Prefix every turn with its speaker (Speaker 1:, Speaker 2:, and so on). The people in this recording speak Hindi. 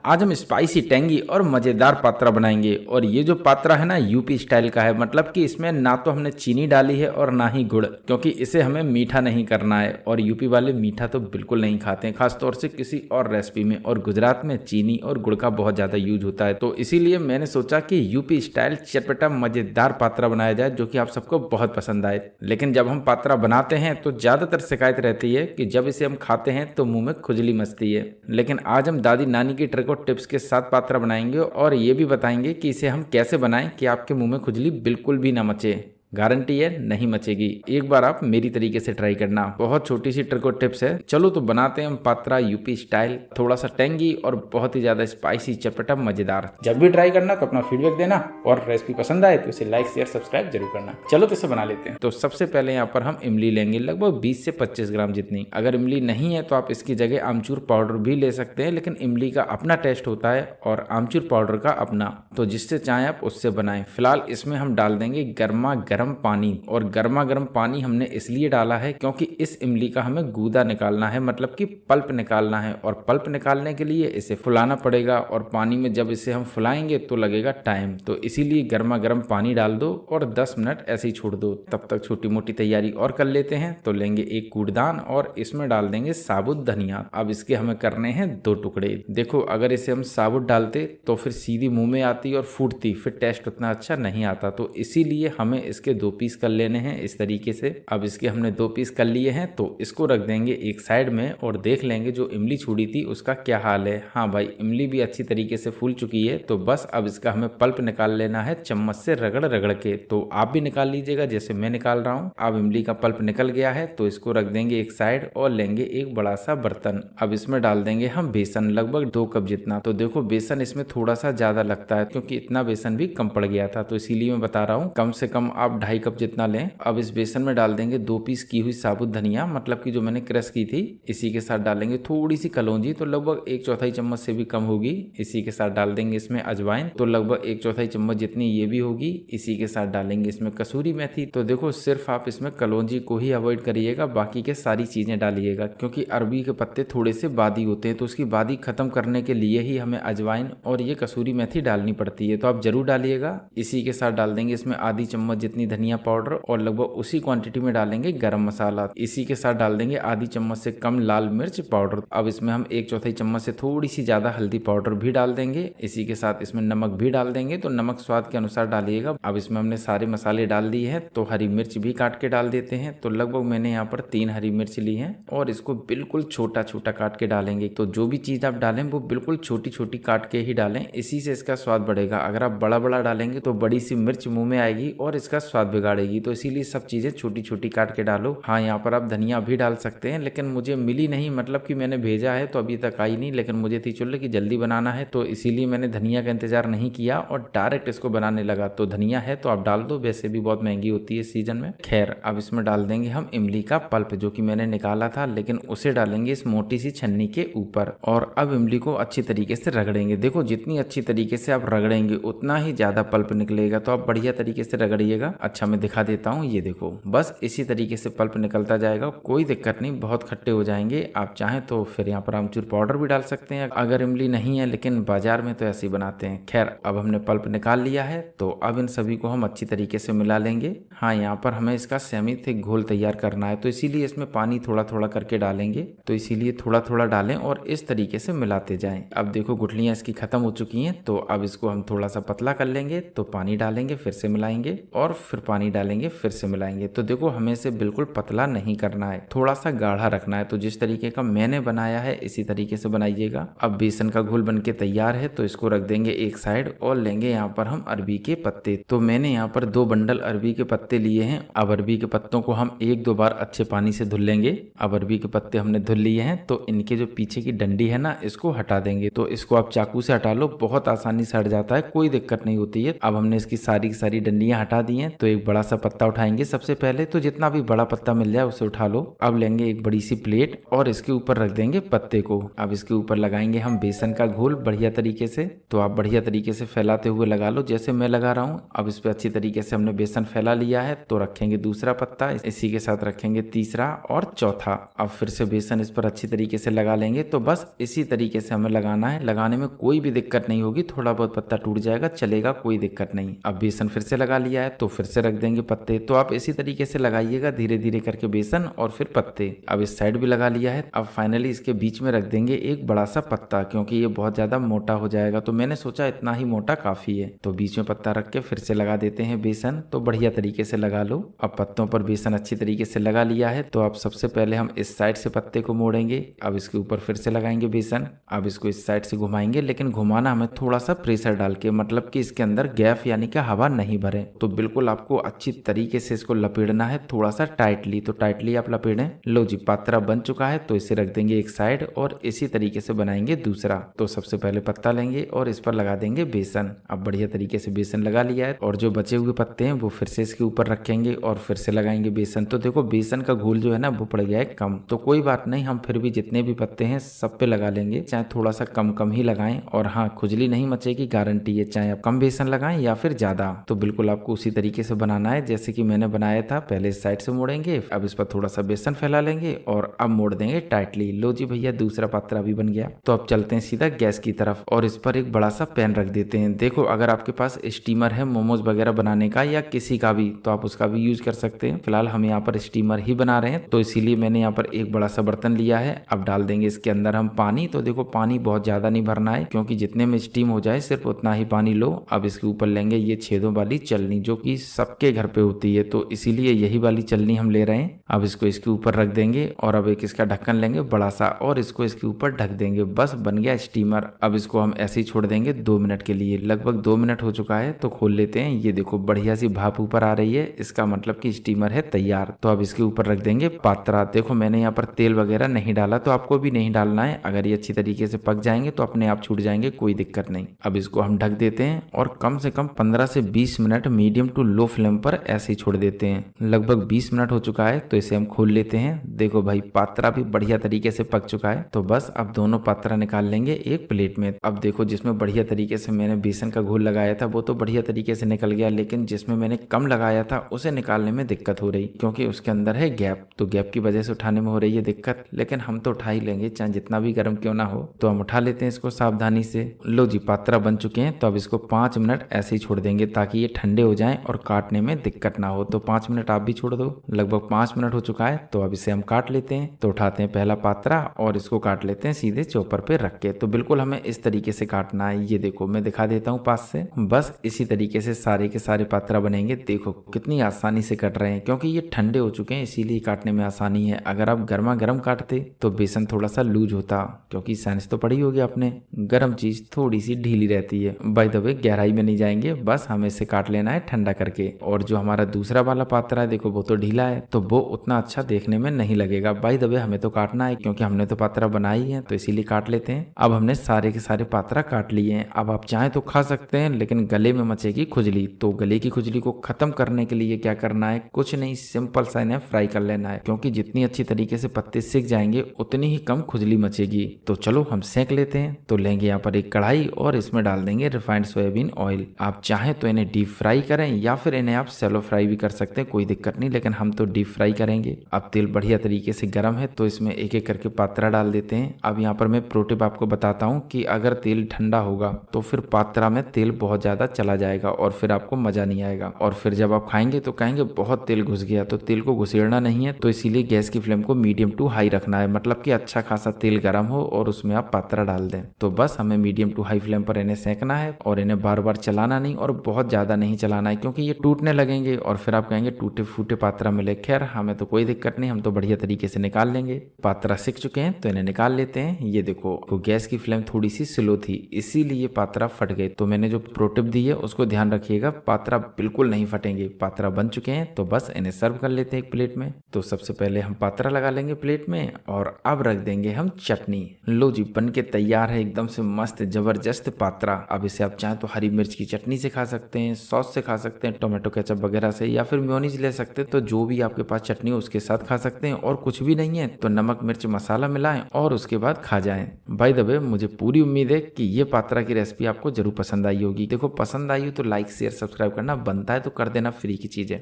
Speaker 1: आज हम स्पाइसी टेंगी और मज़ेदार पात्रा बनाएंगे। और ये जो पात्रा है ना, यूपी स्टाइल का है। मतलब कि इसमें ना तो हमने चीनी डाली है और ना ही गुड़, क्योंकि इसे हमें मीठा नहीं करना है। और यूपी वाले मीठा तो बिल्कुल नहीं खाते हैं, खासतौर से किसी और रेसिपी में। और गुजरात में चीनी और गुड़ का बहुत ज़्यादा यूज होता है। तो इसीलिए मैंने सोचा कि यूपी स्टाइल चटपटा मज़ेदार पात्रा बनाया जाए, जो कि आप सबको बहुत पसंद आए। लेकिन जब हम पात्रा बनाते हैं तो ज़्यादातर शिकायत रहती है कि जब इसे हम खाते हैं तो मुंह में खुजली मचती है। लेकिन आज हम दादी नानी की ट्रिक और टिप्स के साथ पात्रा बनाएंगे और ये भी बताएंगे कि इसे हम कैसे बनाएं कि आपके मुंह में खुजली बिल्कुल भी ना मचे। गारंटी है नहीं मचेगी। एक बार आप मेरी तरीके से ट्राई करना। बहुत छोटी सी ट्रिक और टिप्स है। चलो तो बनाते हैं हम पात्रा यूपी स्टाइल, थोड़ा सा टेंगी और बहुत ही ज्यादा स्पाइसी चटपटा मजेदार। जब भी ट्राई करना तो अपना फीडबैक देना, और रेसिपी पसंद आए तो इसे लाइक शेयर सब्सक्राइब जरूर करना। चलो तो इसे बना लेते हैं। तो सबसे पहले यहाँ पर हम इमली लेंगे, लगभग 20 से 25 ग्राम जितनी। अगर इमली नहीं है तो आप इसकी जगह आमचूर पाउडर भी ले सकते हैं, लेकिन इमली का अपना टेस्ट होता है और आमचूर पाउडर का अपना, तो जिससे चाहे आप उससे बनाएं। फिलहाल इसमें हम डाल देंगे गर्मा गर्म पानी। और गर्मा गर्म पानी हमने इसलिए डाला है क्योंकि इस इमली का हमें गूदा निकालना है, मतलब कि पल्प निकालना है। और पल्प निकालने के लिए इसे फुलाना पड़ेगा, और पानी में जब इसे हम फुलाएंगे तो लगेगा टाइम। तो इसीलिए गर्मा गर्म पानी डाल दो और 10 मिनट ऐसे ही छोड़ दो। तब तक छोटी मोटी तैयारी और कर लेते हैं। तो लेंगे एक कूड़दान और इसमें डाल देंगे साबुत धनिया। अब इसके हमें करने हैं 2 टुकड़े। देखो, अगर इसे हम साबुत डालते तो फिर सीधी मुंह में आती और फूटती, फिर टेस्ट उतना अच्छा नहीं आता। तो इसीलिए हमें इसके 2 पीस कर लेने हैं इस तरीके से। अब इसके हमने 2 पीस कर लिए हैं, तो इसको रख देंगे एक साइड में और देख लेंगे जो इमली छुड़ी थी उसका क्या हाल है। हाँ भाई, इमली भी अच्छी तरीके से फूल चुकी है। तो बस अब इसका हमें पल्प निकाल लेना है चम्मच से रगड़ रगड़ के। तो आप भी निकाल लीजिएगा जैसे मैं निकाल रहा हूँ। अब इमली का पल्प निकल गया है, तो इसको रख देंगे एक साइड और लेंगे एक बड़ा सा बर्तन। अब इसमें डाल देंगे हम बेसन, लगभग 2 कप जितना। तो देखो, बेसन इसमें थोड़ा सा ज्यादा लगता है क्योंकि इतना बेसन भी कम पड़ गया था, तो इसीलिए मैं बता रहा हूँ कम से कम आप 2.5 कप जितना लें। अब इस बेसन में डाल देंगे 2 पीस की हुई साबुत धनिया, मतलब कि जो मैंने क्रश की थी। इसी के साथ डालेंगे थोड़ी सी कलौंजी, तो लगभग 1/4 चम्मच से भी कम होगी। इसी के साथ डाल देंगे इसमें अजवाइन, तो लगभग 1/4 चम्मच जितनी ये भी होगी। इसी के साथ डालेंगे इसमें कसूरी मेथी। तो देखो, सिर्फ आप इसमें कलौंजी को ही अवॉइड करिएगा, बाकी के सारी चीजें डालिएगा, क्योंकि अरबी के पत्ते थोड़े से बादी होते हैं। तो उसकी बादी खत्म करने के लिए ही हमें अजवाइन और ये कसूरी मेथी डालनी पड़ती है, तो आप जरूर डालिएगा। इसी के साथ डाल देंगे इसमें आधी चम्मच जितनी धनिया पाउडर, और लगभग उसी क्वांटिटी में डालेंगे गरम मसाला। इसी के साथ डाल देंगे आधी चम्मच से कम लाल मिर्च पाउडर। अब इसमें हम 1/4 चम्मच से थोड़ी सी ज्यादा हल्दी पाउडर भी डाल देंगे। इसी के साथ इसमें नमक भी डाल देंगे, तो नमक स्वाद के अनुसार डालिएगा। अब इसमें हमने सारे मसाले डाल दिए हैं, तो हरी मिर्च भी काट के डाल देते हैं। तो लगभग मैंने यहाँ पर 3 हरी मिर्च ली है और इसको बिल्कुल छोटा छोटा काट के डालेंगे। तो जो भी चीज आप डालें वो बिल्कुल छोटी छोटी काट के ही डालें, इसी से इसका स्वाद बढ़ेगा। अगर आप बड़ा बड़ा डालेंगे तो बड़ी सी मिर्च मुंह में आएगी और इसका स्वाद बिगाड़ेगी। तो इसीलिए सब चीजें छोटी छोटी काट के डालो। हाँ, यहाँ पर आप धनिया भी डाल सकते हैं, लेकिन मुझे मिली नहीं, मतलब कि मैंने भेजा है तो अभी तक आई नहीं। लेकिन मुझे थी चुल्ले की जल्दी बनाना है, तो इसीलिए मैंने धनिया का इंतजार नहीं किया और डायरेक्ट इसको बनाने लगा। तो धनिया है तो आप डाल दो, वैसे भी बहुत महंगी होती है इस सीजन में। खैर, अब इसमें डाल देंगे हम इमली का पल्प, जो कि मैंने निकाला था, लेकिन उसे डालेंगे इस मोटी सी छन्नी के ऊपर। और अब इमली को अच्छी तरीके से रगड़ेंगे। देखो, जितनी अच्छी तरीके से आप रगड़ेंगे उतना ही ज्यादा पल्प निकलेगा, तो आप बढ़िया तरीके से रगड़िएगा। अच्छा, मैं दिखा देता हूँ, ये देखो, बस इसी तरीके से पल्प निकलता जाएगा। कोई दिक्कत नहीं, बहुत खट्टे हो जाएंगे। आप चाहें तो फिर यहाँ पर आमचूर पाउडर भी डाल सकते हैं अगर इमली नहीं है, लेकिन बाजार में तो ऐसे ही बनाते हैं। खैर, अब हमने पल्प निकाल लिया है, तो अब इन सभी को हम अच्छी तरीके से मिला लेंगे। हाँ, यहाँ पर हमें इसका सेमी थिक घोल तैयार करना है, तो इसीलिए इसमें पानी थोड़ा थोड़ा करके डालेंगे। तो इसीलिए थोड़ा थोड़ा डालें और इस तरीके से मिलाते जाएं। अब देखो, गुठलियां इसकी खत्म हो चुकी हैं, तो अब इसको हम थोड़ा सा पतला कर लेंगे। तो पानी डालेंगे, फिर से मिलाएंगे, और फिर पानी डालेंगे, फिर से मिलाएंगे। तो देखो, हमें इसे बिल्कुल पतला नहीं करना है, थोड़ा सा गाढ़ा रखना है। तो जिस तरीके का मैंने बनाया है इसी तरीके से बनाइएगा। अब बेसन का घोल बनके तैयार है, तो इसको रख देंगे एक साइड और लेंगे यहाँ पर हम अरबी के पत्ते। तो मैंने यहाँ पर 2 बंडल अरबी के पत्ते लिए हैं। अब अरबी के पत्तों को हम 1-2 बार अच्छे पानी से धुल लेंगे। अब अरबी के पत्ते हमने धुल लिए हैं, तो इनके जो पीछे की डंडी है ना, इसको हटा देंगे। तो इसको आप चाकू से हटा लो, बहुत आसानी से हट जाता है, कोई दिक्कत नहीं होती है। अब हमने इसकी सारी की सारी डंडियां हटा दी हैं, तो एक बड़ा सा पत्ता उठाएंगे सबसे पहले, तो जितना भी बड़ा पत्ता मिल जाए उसे उठा लो। अब लेंगे एक बड़ी सी प्लेट और इसके ऊपर रख देंगे पत्ते को। अब इसके ऊपर लगाएंगे हम बेसन का घोल बढ़िया तरीके से। तो आप बढ़िया तरीके से फैलाते हुए लगा लो जैसे मैं लगा रहा हूँ। अब इस पे अच्छी तरीके से हमने बेसन फैला लिया है, तो रखेंगे दूसरा पत्ता, इसी के साथ रखेंगे तीसरा और चौथा। अब फिर से बेसन इस पर अच्छी तरीके से लगा लेंगे। तो बस इसी तरीके से हमें लगाना है, लगाने में कोई भी दिक्कत नहीं होगी, थोड़ा बहुत पत्ता टूट जाएगा चलेगा, कोई दिक्कत नहीं। अब बेसन फिर से लगा लिया है तो फिर से रख देंगे पत्ते। तो आप इसी तरीके से लगाइएगा धीरे धीरे करके बेसन और फिर पत्ते। अब इस साइड भी लगा लिया है। अब फाइनली इसके बीच में रख देंगे एक बड़ा सा पत्ता, क्योंकि ये बहुत ज्यादा मोटा हो जाएगा, तो मैंने सोचा इतना ही मोटा काफी है। तो बीच में पत्ता रख के फिर से लगा देते हैं बेसन। तो बढ़िया तरीके से लगा लो। अब पत्तों पर बेसन अच्छी तरीके से लगा लिया है। तो अब सबसे पहले हम इस साइड से पत्ते को मोड़ेंगे। अब इसके ऊपर फिर से लगाएंगे बेसन। अब इसको इस साइड से घुमाएंगे, लेकिन घुमाना हमें थोड़ा सा प्रेशर डाल के, मतलब कि इसके अंदर गैप यानी कि हवा नहीं भरे। तो बिल्कुल आपको अच्छी तरीके से इसको लपेटना है, थोड़ा सा टाइटली। तो टाइटली आप लपेटें। लो जी, पात्रा बन चुका है। तो इसे रख देंगे एक साइड और इसी तरीके से बनाएंगे दूसरा। तो सबसे पहले पत्ता लेंगे और इस पर लगा देंगे बेसन। अब बढ़िया तरीके से बेसन लगा लिया है और जो बचे हुए पत्ते हैं वो फिर से इसके ऊपर रखेंगे और फिर से लगाएंगे बेसन। तो देखो बेसन का घोल जो है ना वो पड़ गया है कम, तो कोई बात नहीं, हम फिर भी जितने भी पत्ते हैं सब पे लगा लेंगे, चाहे थोड़ा सा कम कम ही लगाएं। और हाँ, खुजली नहीं मचेगी, गारंटी है, चाहे आप कम बेसन लगाएं या फिर ज्यादा। तो बिल्कुल आपको उसी तरीके से बनाना है जैसे कि मैंने बनाया था। पहले इस साइड से मोड़ेंगे, अब इस पर थोड़ा सा बेसन फैला लेंगे और अब मोड़ देंगे टाइटली। लो जी भैया, दूसरा पात्रा भी बन गया। तो अब चलते हैं सीधा गैस की तरफ और इस पर एक बड़ा सा पैन रख देते हैं। देखो अगर आपके पास स्टीमर है मोमोज वगैरह बनाने का या किसी का भी, तो आप उसका भी यूज कर सकते हैं। फिलहाल हम यहाँ पर स्टीमर ही बना रहे हैं, तो इसीलिए मैंने यहाँ पर एक बड़ा सा बर्तन लिया है। अब डाल देंगे इसके अंदर हम पानी। तो देखो पानी बहुत ज्यादा नहीं भरना है, क्योंकि जितने में स्टीम हो जाए सिर्फ उतना ही पानी लो। अब इसके ऊपर लेंगे ये छेदों वाली चलनी, जो कि सबके घर पे होती है, तो इसीलिए यही वाली चलनी हम ले रहे हैं। अब इसको इसके ऊपर रख देंगे और अब एक इसका ढक्कन लेंगे बड़ा सा और इसको इसके ऊपर ढक देंगे। बस बन गया स्टीमर। अब इसको हम ऐसे ही छोड़ देंगे 2 मिनट के लिए। लगभग 2 मिनट हो चुका है, तो खोल लेते हैं। ये देखो बढ़िया सी भाप ऊपर आ रही है, इसका मतलब कि स्टीमर है तैयार। तो अब इसके ऊपर रख देंगे पात्रा। देखो मैंने यहाँ पर तेल वगैरह नहीं डाला, तो आपको भी नहीं डालना है। अगर ये अच्छी तरीके से पक जाएंगे तो अपने आप छूट जाएंगे, कोई दिक्कत नहीं। अब इसको हम ढक देते हैं और कम से कम 15 से 20 minute medium to low flame पर ऐसे ही छोड़ देते हैं। लगभग 20 मिनट हो चुका है, तो इसे हम खोल लेते हैं। देखो भाई पात्रा भी बढ़िया तरीके से पक चुका है। तो बस अब दोनों पात्रा निकाल लेंगे एक प्लेट में। अब देखो जिसमें बढ़िया तरीके से मैंने बेसन का घोल लगाया था वो तो बढ़िया तरीके से निकल गया, लेकिन जिसमें मैंने कम लगाया था उसे निकालने में दिक्कत हो रही, क्योंकि उसके अंदर है गैप। तो गैप की वजह से उठाने में हो रही है दिक्कत, लेकिन हम तो उठा ही लेंगे चाहे जितना भी गर्म क्यों ना हो। तो हम उठा लेते हैं इसको सावधानी से। लो जी, पात्रा बन चुके हैं। तो अब इसको 5 मिनट ऐसे ही छोड़ देंगे ताकि ये ठंडे हो जाएं और काटने में दिक्कत ना हो। तो 5 मिनट आप भी छोड़ दो। लगभग 5 मिनट हो चुका है, तो अब इसे हम काट लेते हैं। तो उठाते हैं पहला पात्रा और इसको काट लेते हैं सीधे चॉपर पे रख के। तो बिल्कुल हमें इस तरीके से काटना है। ये देखो मैं दिखा देता हूँ पास से। बस इसी तरीके से सारे के सारे पात्रा बनेंगे। देखो कितनी आसानी से कट रहे हैं, क्योंकि ये ठंडे हो चुके हैं इसीलिए काटने में आसानी है। अगर आप गर्मा गर्म काटते तो बेसन थोड़ा सा लूज होता, क्योंकि साइंस तो पढ़ी होगी आपने, गर्म चीज थोड़ी सी ढीली रहती है। बाय द वे गहराई में नहीं जाएंगे, बस हमें इसे काट लेना है ठंडा करके। और जो हमारा दूसरा वाला पात्रा है देखो वो तो ढीला है, तो वो उतना अच्छा देखने में नहीं लगेगा। बाय द वे हमें तो काटना है, क्योंकि हमने तो पात्रा बनाई है, तो इसीलिए काट लेते हैं। अब हमने सारे के सारे पात्रा काट लिए हैं। अब आप चाहें तो खा सकते हैं, लेकिन गले में मचेगी खुजली। तो गले की खुजली को खत्म करने के लिए क्या करना है, कुछ नहीं, सिंपल सा इन्हें फ्राई कर लेना है, क्योंकि जितनी अच्छी तरीके से पत्ते सिक जाएंगे उतनी ही कम खुजली मचेगी। तो चलो हम सेक लेते हैं। तो लेंगे यहाँ पर एक कढ़ाई और इसमें डाल देंगे रिफाइंड सोयाबीन ऑयल। आप चाहें तो इन्हें डीप फ्राई करें या फिर इन्हें आप सेलो फ्राई भी कर सकते हैं, कोई दिक्कत नहीं, लेकिन हम तो डीप फ्राई करेंगे। अब तेल बढ़िया तरीके से गर्म है, तो इसमें एक एक करके पात्रा डाल देते हैं। अब यहाँ पर मैं प्रो टिप आपको बताता हूँ कि अगर तेल ठंडा होगा तो फिर पात्रा में तेल बहुत ज्यादा चला जाएगा और फिर आपको मजा नहीं आएगा, और फिर जब आप खाएंगे तो कहेंगे बहुत तेल घुस गया। तो तेल को घुसेड़ना नहीं है, तो इसीलिए गैस की फ्लेम को मीडियम टू हाई रखना है, मतलब कि अच्छा खासा तेल गर्म हो और उसमें आप पात्रा डाल दें। तो बस हमें मीडियम टू हाई फ्लेम पर इन्हें सेकना है और इन्हें बार बार चलाना नहीं और बहुत ज्यादा नहीं चलाना है, क्योंकि ये टूटने लगेंगे और फिर आप कहेंगे टूटे फूटे पात्रा मिले। खैर हमें तो कोई दिक्कत नहीं, हम तो बढ़िया तरीके से निकाल लेंगे। पात्रा सिक चुके हैं तो इन्हें निकाल लेते हैं। ये देखो गैस की फ्लेम थोड़ी सी स्लो थी, इसीलिए पात्रा फट गए। तो मैंने जो प्रो टिप दी है उसको ध्यान रखिएगा, पात्रा बिल्कुल नहीं फटेंगे। पात्रा बन चुके हैं, तो बस इन्हें सर्व कर लेते हैं एक प्लेट में। तो सबसे पहले हम पात्रा लगा लेंगे प्लेट में और अब रख देंगे हम चटनी। लो जी, बन के तैयार है एकदम से मस्त जबरदस्त पात्रा। अब इसे आप चाहें तो हरी मिर्च की चटनी से खा सकते हैं, सॉस से खा सकते हैं, टोमेटो केचप वगैरह से, या फिर मेयोनीज ले सकते हैं। तो जो भी आपके पास चटनी हो उसके साथ खा सकते हैं, और कुछ भी नहीं है तो नमक मिर्च मसाला मिलाएं और उसके बाद खा जाएं। बाय द वे, मुझे पूरी उम्मीद है कि ये पात्रा की रेसिपी आपको जरूर पसंद आई होगी। देखो, पसंद आई हो तो लाइक शेयर सब्सक्राइब करना बनता है, तो कर देना, फ्री की चीज है।